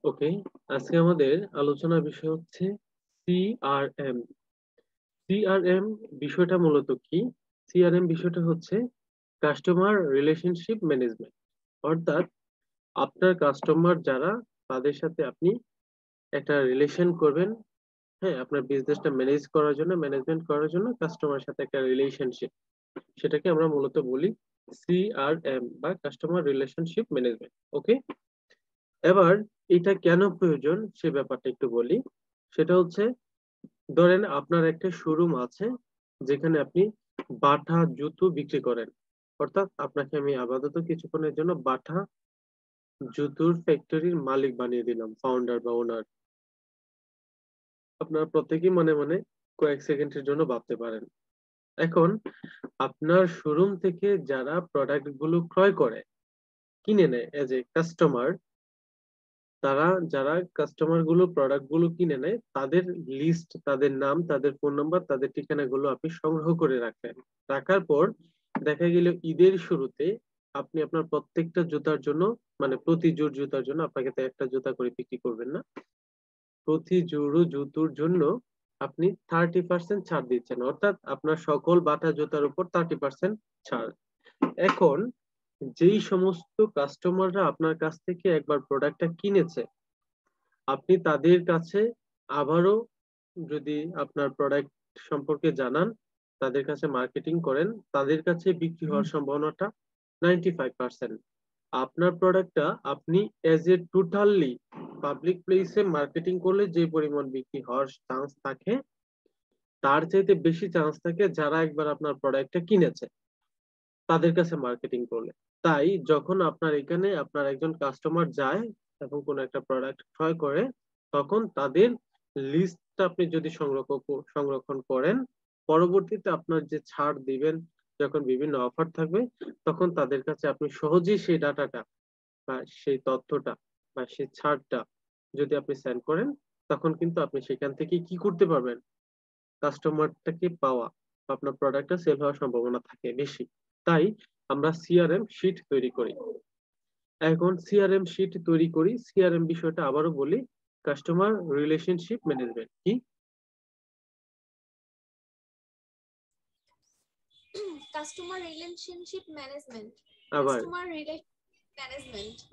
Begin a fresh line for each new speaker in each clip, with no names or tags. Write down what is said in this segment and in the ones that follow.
ওকে, আজকে আমাদের আলোচনার বিষয় হচ্ছে সিআরএম। সিআরএম বিষয়টা মূলত কি? সিআরএম বিষয়টা হচ্ছে কাস্টমার রিলেশনশিপ ম্যানেজমেন্ট। অর্থাৎ আপনার কাস্টমার যারা, তাদের সাথে আপনি একটা রিলেশন করবেন। হ্যাঁ, আপনার বিজনেসটা ম্যানেজমেন্ট করার জন্য কাস্টমারের সাথে একটা রিলেশনশিপ, সেটাকে আমরা মূলত বলি সিআরএম বা কাস্টমার রিলেশনশিপ ম্যানেজমেন্ট। ওকে, এবার এটা কেন প্রয়োজন সে ব্যাপারটা একটু বলি। সেটা হচ্ছে, ধরেন আপনার একটা শোরুম আছে যেখানে আপনি বাটা জুতো বিক্রি করেন। অর্থাৎ আপনাকে আমি আপাতত কিছুক্ষণের জন্য বাটা জুতোর ফ্যাক্টরির মালিক বানিয়ে দিলাম, ফাউন্ডার বা ওনার। আপনারা প্রত্যেকেই মনে মনে কয়েক সেকেন্ডের জন্য ভাবতে পারেন। এখন আপনার শোরুম থেকে যারা প্রোডাক্ট গুলো ক্রয় করে, কিনে নেয় এজ এ কাস্টমার, তারা যারা কাস্টমার গুলো প্রোডাক্ট গুলো কিনে নেয়, তাদের লিস্ট, তাদের নাম, তাদের ফোন নাম্বার, তাদের ঠিকানা গুলো আপনি সংগ্রহ করে রাখলেন। রাখার পর দেখা গেল ঈদের শুরুতে আপনি আপনার প্রত্যেকটা জুতার জন্য, মানে প্রতি জোড় জুতার জন্য, আপনাকে তো একটা জুতা করে বিক্রি করবেন না, প্রতি জোড়ো জুতোর জন্য আপনি 30% ছাড় দিচ্ছেন। অর্থাৎ আপনার সকল বাটা জুতার উপর 30% ছাড়। এখন যেই সমস্ত কাস্টমাররা আপনার কাছ থেকে একবার প্রোডাক্টটা কিনেছে, আপনি তাদের কাছে আবারও যদি আপনার প্রোডাক্ট সম্পর্কে জানান, তাদের কাছে মার্কেটিং করেন, তাদের কাছে বিক্রি হওয়ার সম্ভাবনাটা 95%। আপনার প্রোডাক্টটা আপনি এজ এ টোটালি পাবলিক প্লেসে মার্কেটিং করলে যে পরিমাণ বিক্রি হওয়ার চান্স থাকে, তার চাইতে বেশি চান্স থাকে যারা একবার আপনার প্রোডাক্টটা কিনেছে তাদের কাছে মার্কেটিং করলে। তাই যখন আপনার এখানে আপনার একজন কাস্টমার যায় এবং কোনো একটা প্রোডাক্ট ক্রয় করে, তখন তাদের লিস্টটা আপনি যদি সংরক্ষণ করেন, পরবর্তীতে আপনার যে ছাড় দিবেন, যখন বিভিন্ন অফার থাকবে, তখন তাদের কাছে আপনি সহজেই সেই ডাটাটা বা সেই তথ্যটা বা সেই ছাড়টা যদি আপনি সেন্ড করেন, তখন কিন্তু আপনি সেখান থেকে কি করতে পারবেন, কাস্টমারটাকে পাওয়া, আপনার প্রোডাক্টটা সেল হওয়ার সম্ভাবনা থাকে বেশি। তাই আমরা সিআরএম শিট তৈরি করি। এখন সিআরএম শিট তৈরি করি, সিআরএম বিষয়টা আবারও বলি, কাস্টমার রিলেশনশিপ ম্যানেজমেন্ট কি?
Customer relationship management.
আবার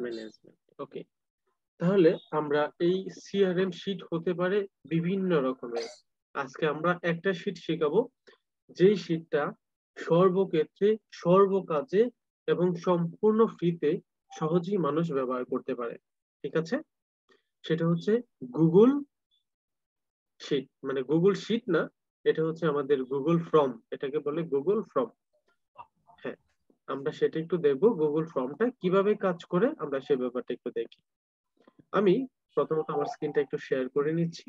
ম্যানেজমেন্ট। ওকে, তাহলে আমরা এই সিআরএম শিট হতে পারে বিভিন্ন রকমের। আজকে আমরা একটা শিট শেখাবো, যেই শিটটা সর্বক্ষেত্রে, সর্বকাজে এবং সম্পূর্ণ ফ্রিতে সহজেই মানুষ ব্যবহার করতে পারে। ঠিক আছে, সেটা হচ্ছে গুগল শিট। মানে গুগল শিট না, এটা হচ্ছে আমাদের গুগল ফর্ম, এটাকে বলে গুগল ফর্ম। হ্যাঁ, আমরা সেটা একটু দেখবো, গুগল ফর্মটা কিভাবে কাজ করে আমরা সে ব্যাপারটা একটু দেখি। আমি প্রথমত আমার স্ক্রিনটা একটু শেয়ার করে নিচ্ছি।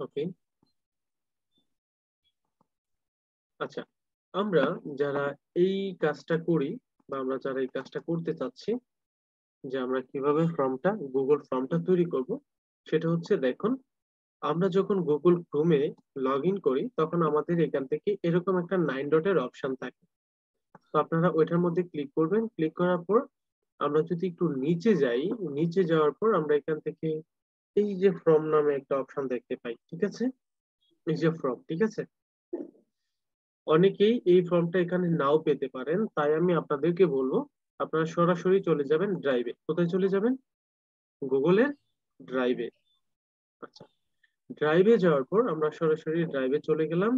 ওকে, আচ্ছা, আমরা যারা এই কাজটা করি বা আমরা যারা এই কাজটা করতে চাচ্ছি, যে আমরা কিভাবে গুগল ফর্মটা তৈরি করব, সেটা হচ্ছে, দেখুন, আমরা যখন গুগল ক্রোমে লগ ইন করি, তখন আমাদের এখান থেকে এরকম একটা 9 ডটের অপশন থাকে। তো আপনারা ওইটার মধ্যে ক্লিক করবেন। ক্লিক করার পর আমরা যদি একটু নিচে যাই, নিচে যাওয়ার পর আমরা এখান থেকে এই যে ফর্ম নামে একটা অপশন দেখতে পাই। ঠিক আছে, এই যে ফর্ম, ঠিক আছে, অনেকেই এই ফর্মটা এখানে নাও পেতে পারেন, তাই আমি আপনাদেরকে বলবো আপনারা সরাসরি চলে যাবেন ড্রাইভে। কোথায় চলে যাবেন? গুগলের ড্রাইভে। আচ্ছা, ড্রাইভে যাওয়ার পর আমরা সরাসরি ড্রাইভে চলে গেলাম।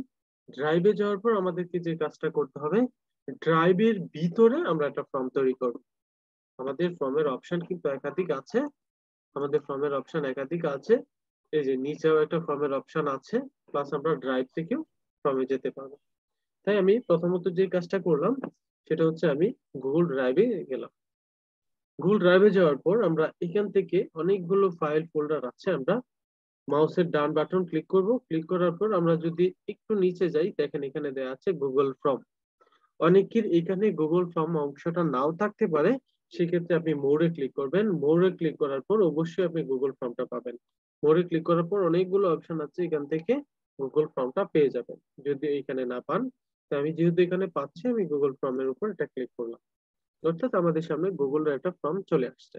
ড্রাইভে যাওয়ার পর আমাদেরকে যে কাজটা করতে হবে, ড্রাইভের ভিতরে আমরা একটা ফর্ম তৈরি করব। আমাদের ফর্মের অপশন কিন্তু একাধিক আছে, আমাদের ফর্মের অপশন একাধিক আছে। এই যে নিচেও একটা ফর্মের অপশন আছে, প্লাস আমরা ড্রাইভ থেকেও ফর্মে যেতে পারবো। তাই আমি প্রথমত যে কাজটা করলাম, সেটা হচ্ছে আমি গুগল ড্রাইভে গেলাম। গুগল ড্রাইভে যাওয়ার পর আমরা এখান থেকে অনেকগুলো ফাইল ফোল্ডার আছে, আমরা মাউসের ডান বাটন ক্লিক করব। ক্লিক করার পর আমরা যদি একটু নিচে যাই, দেখেন এখানে দেওয়া আছে গুগল ফর্ম। অনেকের এখানে গুগল ফর্ম অংশটা নাও থাকতে পারে, সেক্ষেত্রে আপনি মোরে ক্লিক করবেন। মোরে ক্লিক করার পর অবশ্যই আপনি গুগল ফর্মটা পাবেন। মোরে ক্লিক করার পর অনেকগুলো অপশন আছে, এখান থেকে গুগল ফর্মটা পেয়ে যাবেন। যদি এখানে না পান, তো আমি যেহেতু এখানে পাচ্ছি, আমি গুগল ফর্মের উপর এটা ক্লিক করলাম, অর্থাৎ আমাদের সামনে গুগলের একটা ফর্ম চলে আসছে।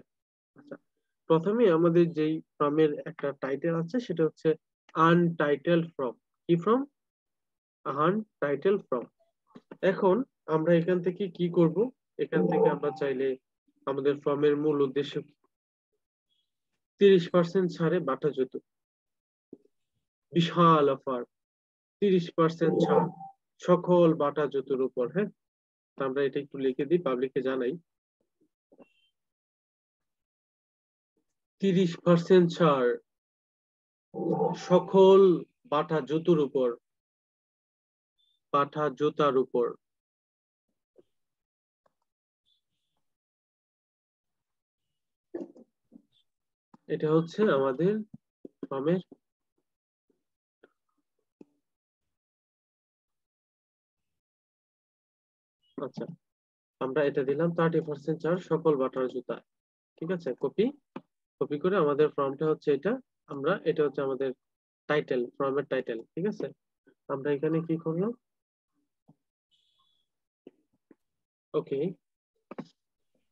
আচ্ছা, প্রথমে আমাদের যেই ফর্মের একটা টাইটেল আছে সেটা হচ্ছে আনটাইটেলড ফর্ম। কি ফর্ম? Untitled form. এখন আমরা এখান থেকে কি করব? এখান থেকে আমরা চাইলে আমাদের ফর্মের মূল উদ্দেশ্য 30% ছাড়ে বাটা জুতো, বিশাল অফার, 30% ছাড় সকল বাটা জুতোর উপর। হ্যাঁ, তো আমরা এটা একটু লিখে দিই, পাবলিককে জানাই। 30% ছাড় সকল বাটা জুতোর উপর, বাটা জুতার উপর। এটা হচ্ছে আমাদের ফর্মের আচ্ছা, আমরা এটা দিলাম 30% ছাড় সকল বাটার জুতা। ঠিক আছে, কপি কপি করে আমাদের ফর্মটা হচ্ছে এটা, আমরা এটা হচ্ছে আমাদের টাইটেল, ফর্মের টাইটেল। ঠিক আছে, আমরা এখানে কি করলাম? ওকে,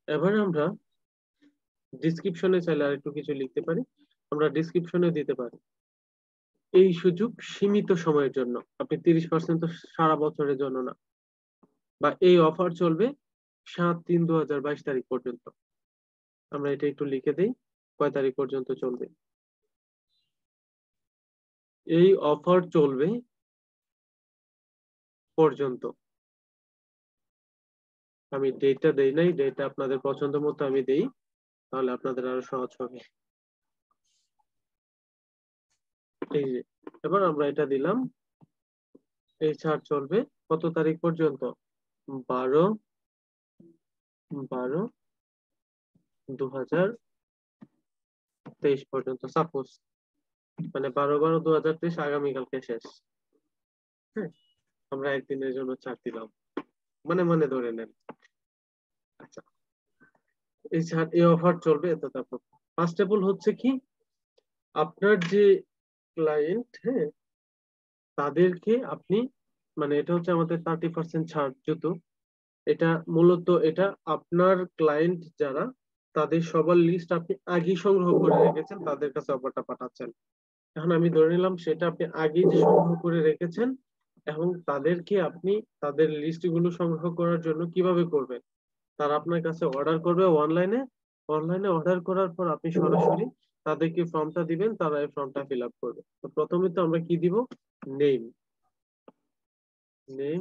এবার আমরা ডিসক্রিপশনে চাইলে আর একটু কিছু লিখতে পারি, আমরা ডিসক্রিপশনে দিতে পারি এই সুযোগ সীমিত সময়ের জন্য, আপনি 30% তো সারা বছরের জন্য না, বা এই অফার চলবে 7/3/2022 তারিখ পর্যন্ত। আমরা এটা একটু লিখে দেই, কয় তারিখ পর্যন্ত চলবে। এই অফার চলবে পর্যন্ত। আমি ডেটটা দেই নাই, ডেটটা আপনাদের পছন্দ মতো আমি দেই, তাহলে আপনাদের আরো সহজ হবে। এই যে, এবার আমরা এটা দিলাম, এই ছাড় চলবে কত তারিখ পর্যন্ত? 12/12/2023 পর্যন্ত, সাপোজ, মানে 12/12/2023 আগামীকালকে শেষ। হ্যাঁ, আমরা একদিনের জন্য ছাড় দিলাম, মানে মানে ধরে নেন। আচ্ছা, এই ছাড়, এই অফার চলবে এত। তারপর ফার্স্ট অফ অল হচ্ছে কি, আপনার যে ক্লায়েন্ট, হ্যাঁ, তাদেরকে আপনি, মানে এটা হচ্ছে আমাদের 30% ছাড় জুতো। এটা মূলত এটা আপনার ক্লায়েন্ট যারা, তাদের সবার লিস্ট আপনি আগেই সংগ্রহ করে রেখেছেন, তাদের কাছে অফারটা পাঠাচ্ছেন। এখন আমি ধরে নিলাম সেটা আপনি আগেই যে সংগ্রহ করে রেখেছেন, এবং তাদেরকে আপনি তাদের লিস্ট গুলো সংগ্রহ করার জন্য কিভাবে করবেন? তারা আপনার কাছে অর্ডার করবে অনলাইনে, অনলাইনে অর্ডার করার পর আপনি সরাসরি তাদেরকে ফর্মটা দিবেন, তারা এই ফর্মটা ফিল আপ করবে। তো প্রথমে তো আমরা কি দিব? নেম, নেম,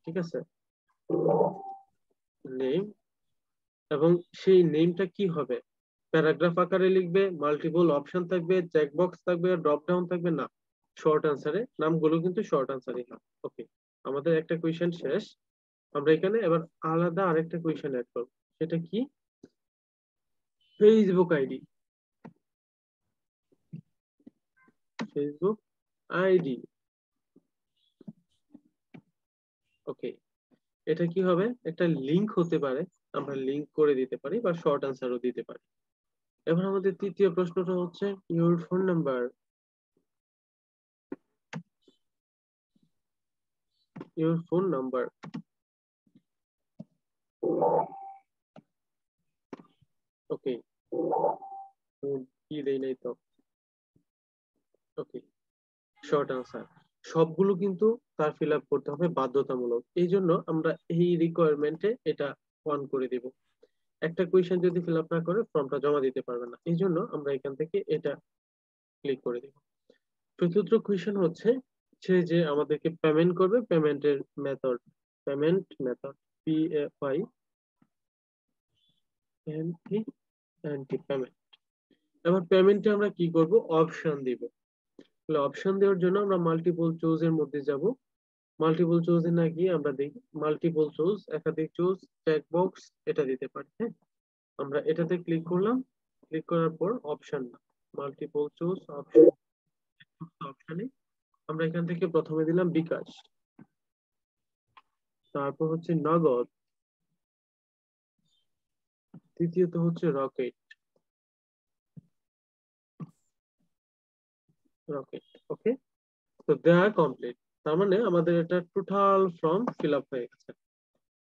ঠিক আছে, নেম। এবং সেই নেমটা কি হবে? প্যারাগ্রাফ আকারে লিখবে, মাল্টিপল অপশন থাকবে, চেকবক্স থাকবে, ড্রপ ডাউন থাকবে? না, শর্ট আনসারে, নামগুলো কিন্তু শর্ট আনসারই হবে। ওকে, আমাদের একটা কোয়েশ্চেন শেষ। আমরা এখানে এবার আলাদা আরেকটা কোয়েশ্চেন অ্যাড করব, সেটা কি? Facebook ID, Facebook ID. Okay, এটা কি হবে? একটা লিংক হতে পারে, আমরা লিংক করে দিতে পারি, বা শর্ট আনসারও দিতে পারি। এবার আমাদের তৃতীয় প্রশ্নটা হচ্ছে your phone number, your phone number. Okay, কি দেই নাই তো। ওকে, শর্ট আনসার সবগুলো কিন্তু তার ফিল আপ করতে হবে বাধ্যতামূলক, এই জন্য আমরা এই রিকোয়ারমেন্টে এটা অন করে দিব। একটা কোয়েশ্চেন যদি ফিল আপ না করে, ফর্মটা জমা দিতে পারবে না, এই জন্য আমরা এখান থেকে এটা ক্লিক করে দিব। চতুর্থ কোয়েশ্চেন হচ্ছে, সে যে আমাদেরকে পেমেন্ট করবে, পেমেন্টের method, payment method, PAY, payment. এবার পেমেন্টে আমরা কি করব? অপশন দিব। তাহলে অপশন দেওয়ার জন্য আমরা মাল্টিপল চুজ এর মধ্যে যাব, মাল্টিপল চুজ এ না গিয়ে আমরা দেখি মাল্টিপল চুজ, একাধিক চুজ, চেকবক্স, এটা দিতে পারি। হ্যাঁ, আমরা এটাতে ক্লিক করলাম, ক্লিক করার পর অপশন, মাল্টিপল চুজ অপশন, অপশনে আমরা এখান থেকে প্রথমে দিলাম বিকাশ, তারপর হচ্ছে নগদ, তৃতীয়ত হচ্ছে রকেট, রকেট। ওকে, তো দে আর কমপ্লিট। তার মানে আমাদের এটা টোটাল ফর্ম ফিল আপ হয়ে গেছে।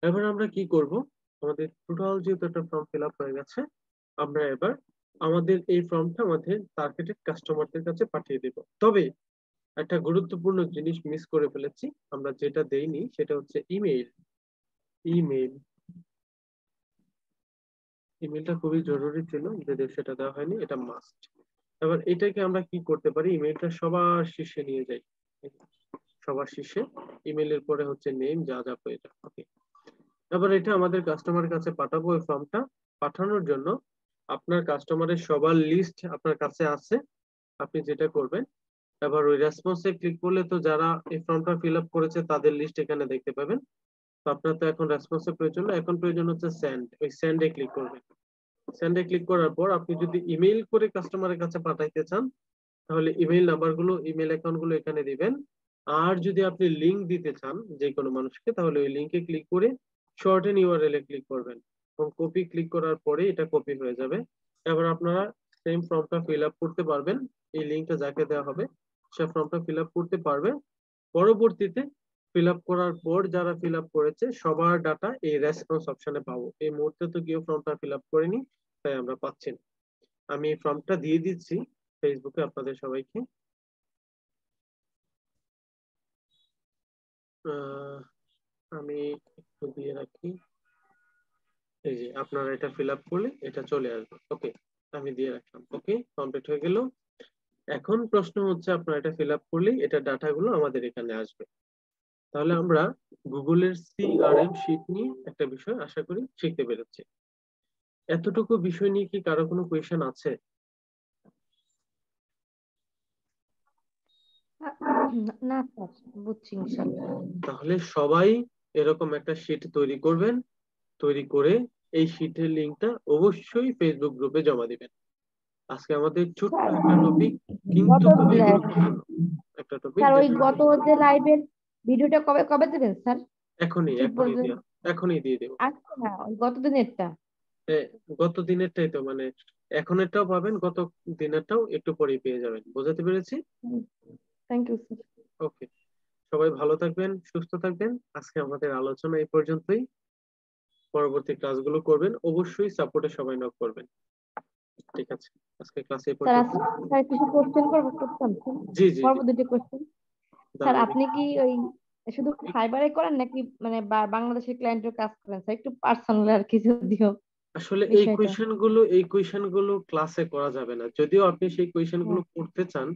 এবার আমরা কি করব, আমাদের টোটাল যেহেতু একটা ফর্ম ফিল আপ হয়ে গেছে, আমরা এবার আমাদের এই ফর্মটা আমাদের টার্গেটেড কাস্টমারদের কাছে পাঠিয়ে দেব। তবে একটা গুরুত্বপূর্ণ জিনিস মিস করে ফেলেছি, আমরা যেটা দেইনি সেটা হচ্ছে ইমেইল। ইমেইল ইমেইলটা খুবই জরুরি ছিল, যদি সেটা দেওয়া হয়নি, এটা মাস্ট। এবার এটাকে আমরা কি করতে পারি, ইমেইলটা সবার শীর্ষে নিয়ে যাই। সবার শীর্ষে ইমেইলের পরে হচ্ছে নেম, যা যা প্রয়োজন। ওকে, এবার এটা আমাদের কাস্টমারের কাছে পাঠাবো। ওই ফর্মটা পাঠানোর জন্য আপনার কাস্টমারের সবার লিস্ট আপনার কাছে আছে। আপনি যেটা করবেন, এবার ওই রেসপন্সে ক্লিক করলে তো যারা এই ফর্মটা ফিল আপ করেছে তাদের লিস্ট এখানে দেখতে পাবেন। তো আপনার তো এখন রেসপন্সের প্রয়োজন না, এখন প্রয়োজন হচ্ছে সেন্ড। ওই সেন্ডে ক্লিক করবেন। সেন্ডে ক্লিক করার পর আপনি যদি ইমেইল করে কাস্টমারের কাছে পাঠাইতে চান, তাহলে ইমেইল নাম্বারগুলো, ইমেইল অ্যাকাউন্টগুলো এখানে দিবেন। আর যদি আপনি লিংক দিতে চান যে কোনো মানুষকে, তাহলে ওই লিংকে ক্লিক করে শর্টেন ইউআরএল এ ক্লিক করবেন এবং কপি ক্লিক করার পরে এটা কপি হয়ে যাবে। এবার আপনারা সেম ফর্মটা ফিল আপ করতে পারবেন। এই লিংকটা যাকে দেওয়া হবে সে ফর্মটা ফিল আপ করতে পারবে। পরবর্তীতে ফিল আপ করার পর যারা ফিল আপ করেছে সবার ডাটা এই রেসপন্স অপশনে পাবো। এই মুহূর্তে তো কেউ ফর্মটা ফিল আপ করেনি, তাই আমরা পাচ্ছি না। আমি এই ফর্মটা দিয়ে দিচ্ছি ফেসবুকে আপনাদের সবাইকে। আমি একটু দিয়ে রাখি। এই যে আপনারা এটা ফিল আপ করলে এটা চলে আসবে। ওকে, আমি দিয়ে রাখলাম। ওকে, কমপ্লিট হয়ে গেল। এখন প্রশ্ন হচ্ছে, আপনারা এটা ফিল আপ করলেই এটা ডাটাগুলো আমাদের এখানে আসবে। তাহলে আমরা গুগলের সিআরএম শিট নিয়ে একটা বিষয় আশা করি শিখতে পেরেছি। এতটুকু বিষয় নিয়ে কি কারো কোনো কোয়েশ্চেন আছে?
না স্যার, বুঝছি ইনশাল্লাহ।
তাহলে সবাই এরকম একটা শিট তৈরি করবেন। তৈরি করে এই শিটের লিংকটা অবশ্যই ফেসবুক গ্রুপে জমা দিবেন। আজকে আমাদের ছোট্ট
স্যার
একটা টপিক, কিন্তু
গত
খুবই গুরুত্বপূর্ণ একটা টপিক,
স্যার ওই
যেটা
গত যে লাইভের ভিডিওটা কবে কবে দেবেন স্যার?
এখনই
ঠিক
এখনই
বলবেন।
দিয়া এখনই দিয়ে দেবো।
আজকে না, ওই গত দিনেরটা।
গত দিনেরটাই তো, মানে এখনেরটাও পাবেন, গত দিনেরটাও একটু পরেই পেয়ে যাবেন। বোঝাতে পেরেছি?
Thank you sir.
ওকে, সবাই ভালো থাকবেন, সুস্থ থাকবেন। আজকে আমাদের আলোচনা এই পর্যন্তই। পরবর্তী ক্লাসগুলো করবেন অবশ্যই, সাপোর্টে সবাই নক করবেন। ঠিক আছে, আজকে ক্লাস এই
স্যার
পর্যন্ত।
স্যার কিছু কোশ্চেন করতাম স্যার।
জি জি জি,
পরবর্তী কোশ্চেন। স্যার
দারুণ।
আপনি কি ওই শুধু ফাইবারে করেন নাকি মানে বাংলাদেশের ক্লায়েন্টের কাজ করেন স্যার? একটু পার্সোনাল আর কি যদিও
আসলে
বিষয়টা।
এই কোয়েশ্চেন গুলো ক্লাসে করা যাবে না। যদিও আপনি সেই কোয়েশ্চেন গুলো
হ্যাঁ,
করতে চান,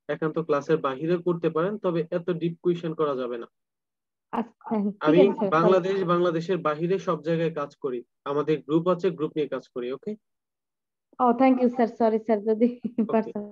একান্ত ক্লাসের বাহিরে করতে পারেন, তবে এত ডিপ কোয়েশ্চেন করা যাবে না।
আচ্ছা ঠিক
আমি
আছে স্যার, সরি।
বাংলাদেশের বাহিরে সব জায়গায় কাজ করি। আমাদের গ্রুপ আছে, গ্রুপ নিয়ে কাজ করি। ওকে
ও thank you sir, sorry sir যদি
ওকে।
পার্সোনাল